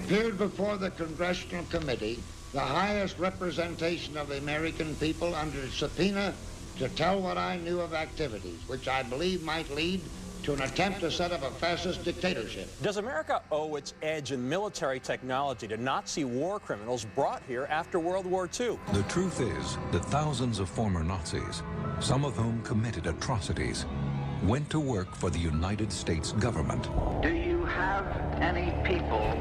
appeared before the Congressional Committee, the highest representation of the American people, under subpoena to tell what I knew of activities which I believe might lead to an attempt to set up a fascist dictatorship. Does America owe its edge in military technology to Nazi war criminals brought here after World War II? The truth is that thousands of former Nazis, some of whom committed atrocities, went to work for the United States government. Do you have any people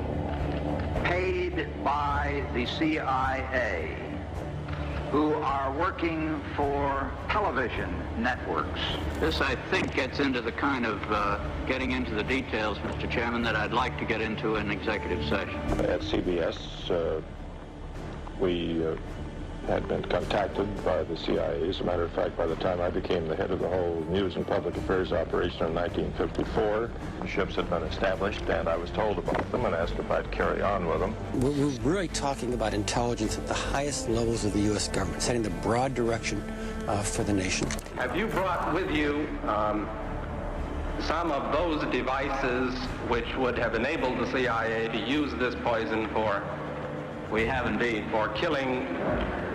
paid by the CIA who are working for television networks? This, I think, gets into the kind of getting into the details, Mr. Chairman, that I'd like to get into in executive session. At CBS, we had been contacted by the CIA. As a matter of fact, by the time I became the head of the whole news and public affairs operation in 1954, ships had been established, and I was told about them and asked if I'd carry on with them. We're really talking about intelligence at the highest levels of the U.S. government, setting the broad direction for the nation. Have you brought with you some of those devices which would have enabled the CIA to use this poison for, We have indeed. for killing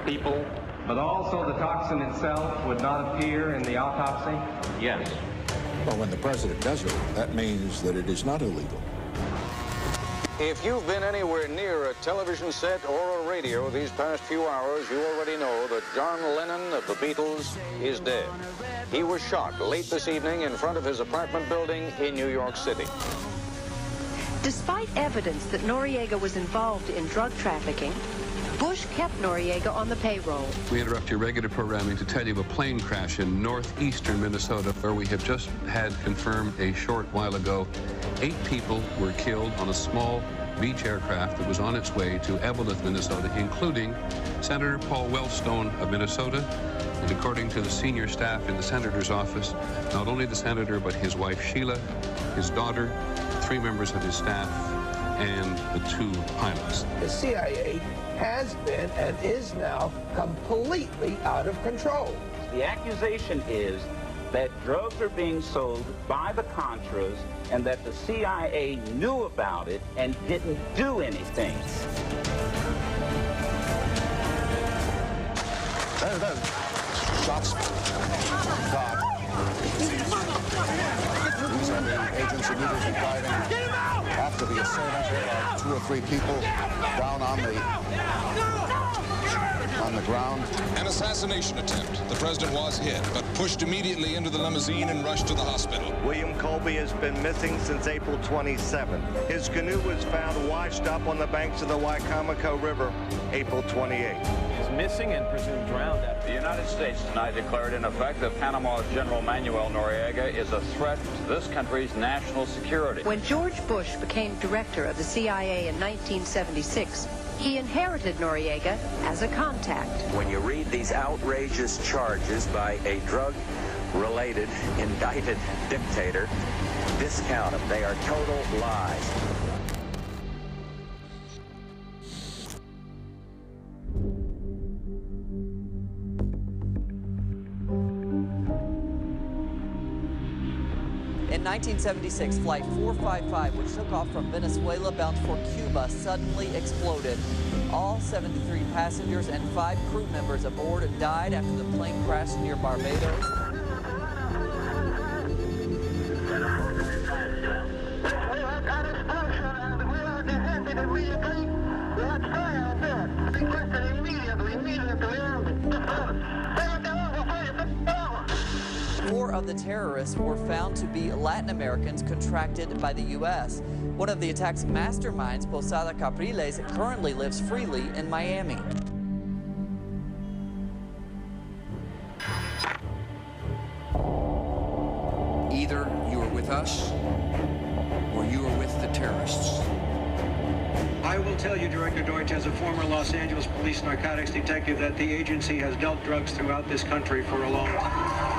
people? But also the toxin itself would not appear in the autopsy? Yes. Well, when the president does it, that means that it is not illegal. If you've been anywhere near a television set or a radio these past few hours, you already know that John Lennon of the Beatles is dead. He was shot late this evening in front of his apartment building in New York City. Despite evidence that Noriega was involved in drug trafficking, Bush kept Noriega on the payroll. We interrupt your regular programming to tell you of a plane crash in northeastern Minnesota, where we have just had confirmed a short while ago 8 people were killed on a small beach aircraft that was on its way to Eveleth, Minnesota, including Senator Paul Wellstone of Minnesota. And according to the senior staff in the senator's office, not only the senator, but his wife Sheila, his daughter, 3 members of his staff, and the 2 pilots. The CIA has been and is now completely out of control. The accusation is that drugs are being sold by the Contras and that the CIA knew about it and didn't do anything. There. Shots. God. These are the agents immediately driving after the assailant. There are 2 or 3 people down on the ground. An assassination attempt. The president was hit, but pushed immediately into the limousine and rushed to the hospital. William Colby has been missing since April 27. His canoe was found washed up on the banks of the Wicomico River April 28. He's missing and presumed drowned. The United States tonight declared in effect that Panama's General Manuel Noriega is a threat to this country's national security. When George Bush became director of the CIA in 1976, he inherited Noriega as a contact. When you read these outrageous charges by a drug-related, indicted dictator, discount them. They are total lies. In 1976, Flight 455, which took off from Venezuela bound for Cuba, suddenly exploded. All 73 passengers and 5 crew members aboard died after the plane crashed near Barbados. Four of the terrorists were found to be Latin Americans contracted by the U.S. One of the attack's masterminds, Posada Capriles, currently lives freely in Miami. Either you are with us or you are with the terrorists. I will tell you, Director Deutsch, as a former Los Angeles police narcotics detective, that the agency has dealt drugs throughout this country for a long time.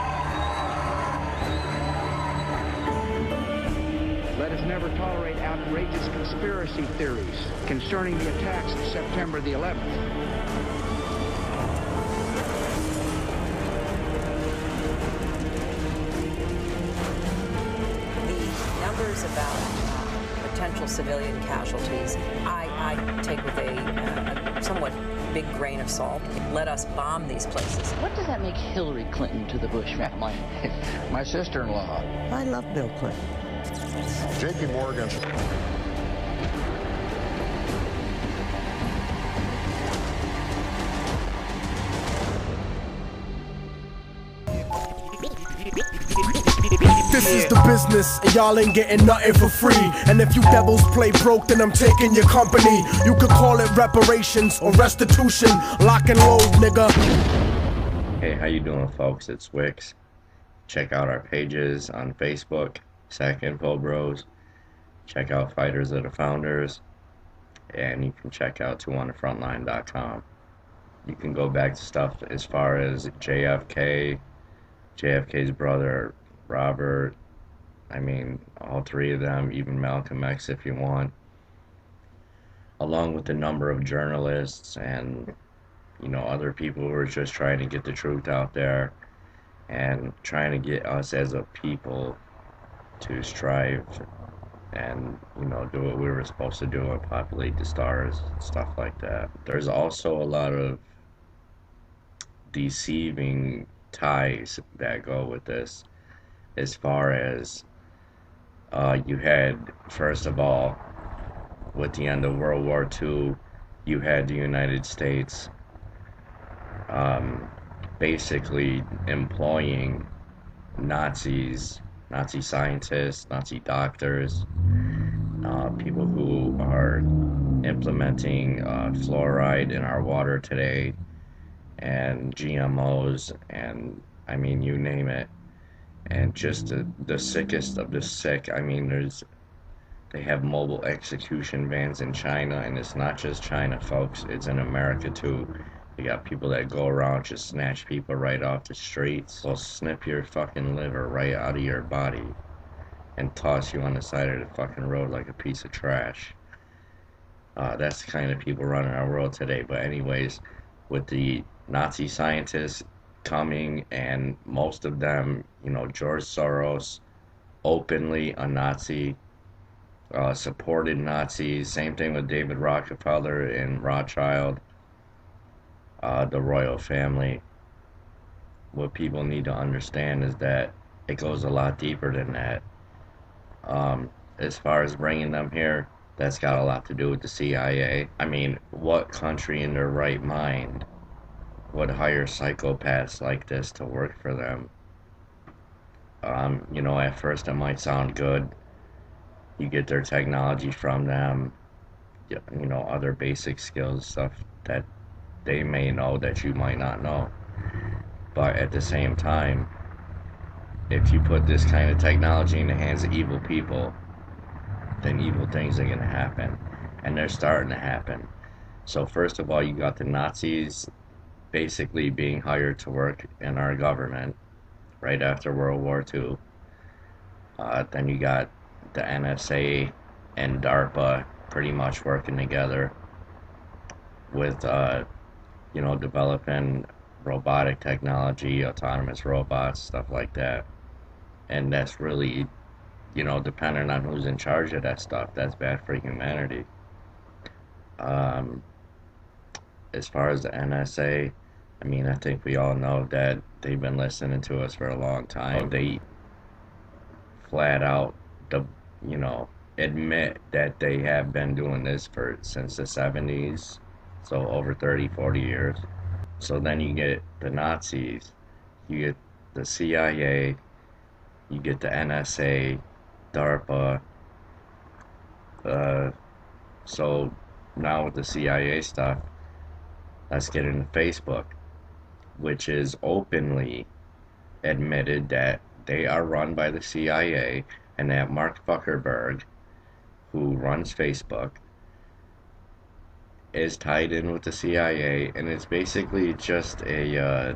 Let us never tolerate outrageous conspiracy theories concerning the attacks of September the 11th. The numbers about potential civilian casualties, I take with a somewhat big grain of salt. Let us bomb these places. What does that make Hillary Clinton to the Bush family? My sister-in-law. I love Bill Clinton. J.P. Morgan. This is the business, and y'all ain't getting nothing for free. And if you devils play broke, then I'm taking your company. You could call it reparations or restitution. Lock and load, nigga. Hey, how you doing, folks? It's Wix. Check out our pages on Facebook, SAC Info Bros. Check out Fighters of the Founders. And you can check out 2onthefrontline.com. You can go back to stuff as far as JFK's brother, Robert, I mean, all three of them, even Malcolm X if you want, along with the number of journalists and, you know, other people who are just trying to get the truth out there and trying to get us as a people to strive and, you know, do what we were supposed to do and populate the stars, stuff like that. There's also a lot of deceiving ties that go with this, as far as you had, first of all, with the end of World War II, you had the United States basically employing Nazi scientists, Nazi doctors, people who are implementing fluoride in our water today, and GMOs, and I mean, you name it, and just the sickest of the sick. I mean, they have mobile execution vans in China, and it's not just China, folks, it's in America too. You got people that go around just snatch people right off the streets. They'll snip your fucking liver right out of your body and toss you on the side of the fucking road like a piece of trash. That's the kind of people running our world today. But anyways, with the Nazi scientists coming, and most of them, you know, George Soros, openly a Nazi, supported Nazis. Same thing with David Rockefeller and Rothschild, the royal family. What people need to understand is that it goes a lot deeper than that. As far as bringing them here, that's got a lot to do with the CIA. I mean, what country in their right mind would hire psychopaths like this to work for them? You know, at first it might sound good. You get their technology from them, you know, other basic skills, stuff that they may know that you might not know. But at the same time, if you put this kind of technology in the hands of evil people, then evil things are going to happen. And they're starting to happen. So first of all, you got the Nazis basically being hired to work in our government right after World War II. Then you got the NSA and DARPA pretty much working together with, you know, developing robotic technology, autonomous robots, stuff like that. And that's really, you know, depending on who's in charge of that stuff, that's bad for humanity. As far as the NSA, I mean, I think we all know that they've been listening to us for a long time. They flat out, you know, admit that they have been doing this since the 70s, so over 30, 40 years. So then you get the Nazis, you get the CIA, you get the NSA, DARPA. So now with the CIA stuff, let's get into Facebook, which is openly admitted that they are run by the CIA, and that Mark Zuckerberg, who runs Facebook, is tied in with the CIA, and it's basically just a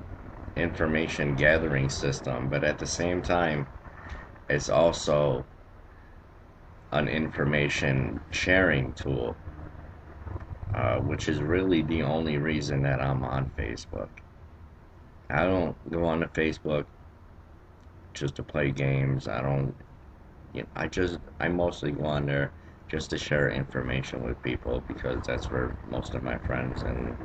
information gathering system, but at the same time, it's also an information sharing tool, which is really the only reason that I'm on Facebook. I don't go on to Facebook just to play games. I mostly go on there just to share information with people, because that's where most of my friends and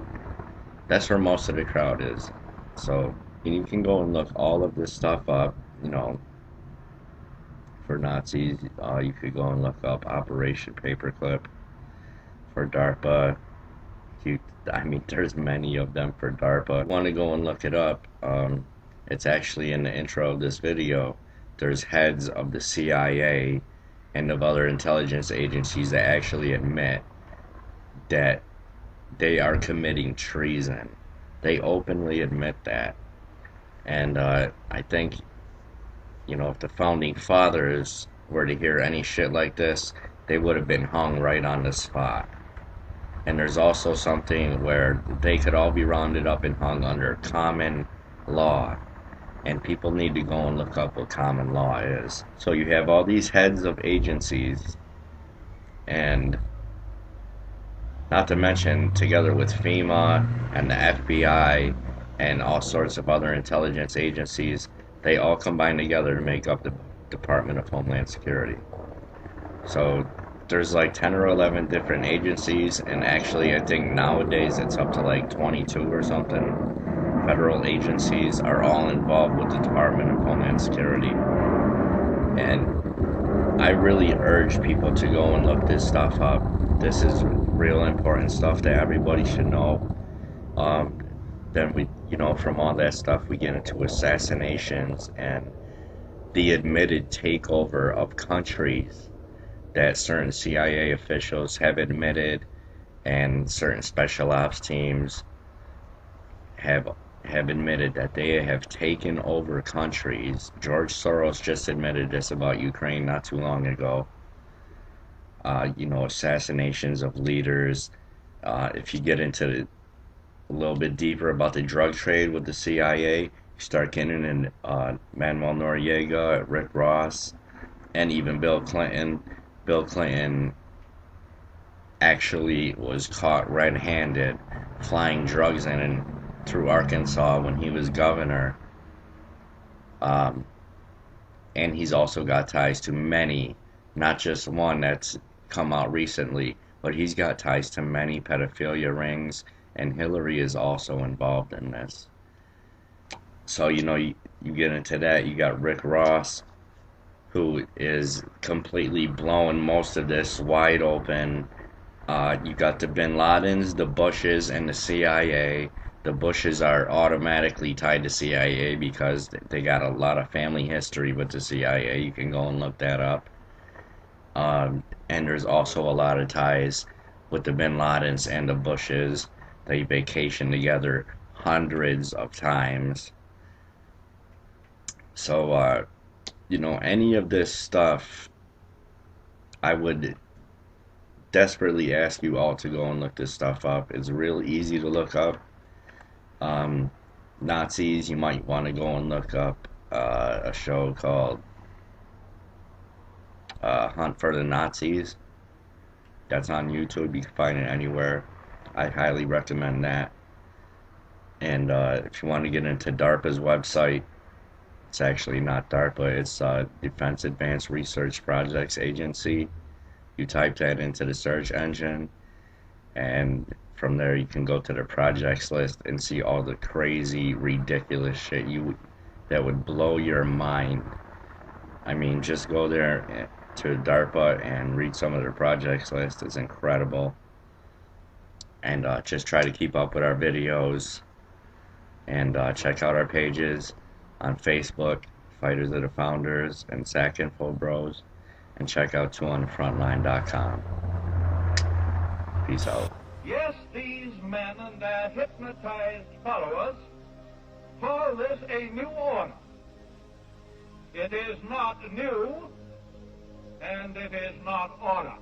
that's where most of the crowd is. So you can go and look all of this stuff up, you know, for Nazis. You could go and look up Operation Paperclip for DARPA. I mean, there's many of them for DARPA. Want to go and look it up? It's actually in the intro of this video. There's heads of the CIA and of other intelligence agencies that actually admit that they are committing treason. They openly admit that. And I think, you know, if the founding fathers were to hear any shit like this, they would have been hung right on the spot. And there's also something where they could all be rounded up and hung under common law. And people need to go and look up what common law is. So you have all these heads of agencies, and not to mention, together with FEMA and the FBI and all sorts of other intelligence agencies, they all combine together to make up the Department of Homeland Security. So there's like 10 or 11 different agencies, and actually I think nowadays it's up to like 22 or something. Federal agencies are all involved with the Department of Homeland Security. And I really urge people to go and look this stuff up. This is real important stuff that everybody should know. Then we, you know, from all that stuff we get into assassinations and the admitted takeover of countries that certain CIA officials have admitted, and certain special ops teams have admitted that they have taken over countries. George Soros just admitted this about Ukraine not too long ago. You know, assassinations of leaders. If you get into a little bit deeper about the drug trade with the CIA, you start getting in Manuel Noriega, Rick Ross, and even Bill Clinton. Bill Clinton actually was caught red-handed flying drugs in and through Arkansas when he was governor. And he's also got ties to many, not just one that's come out recently, but he's got ties to many pedophilia rings, and Hillary is also involved in this. So, you know, you get into that. You got Rick Ross, who is completely blowing most of this wide open. You got the Bin Ladens, the Bushes, and the CIA. The Bushes are automatically tied to CIA because they got a lot of family history with the CIA. You can go and look that up. And there's also a lot of ties with the Bin Ladens and the Bushes. They vacation together hundreds of times. So, you know, any of this stuff, I would desperately ask you all to go and look this stuff up. It's real easy to look up. Nazis, you might want to go and look up a show called Hunt for the Nazis. That's on YouTube. You can find it anywhere. I highly recommend that. And if you want to get into DARPA's website, it's actually not DARPA, it's Defense Advanced Research Projects Agency. You type that into the search engine, and from there you can go to the projects list and see all the crazy, ridiculous shit that would blow your mind. I mean, just go there to DARPA and read some of their projects list. It's incredible. And just try to keep up with our videos, and check out our pages on Facebook, Fighters of the Founders and SAC Info Bros, and check out 2onthefrontline.com. Peace out. Yes, these men and their hypnotized followers call this a new order. It is not new, and it is not order.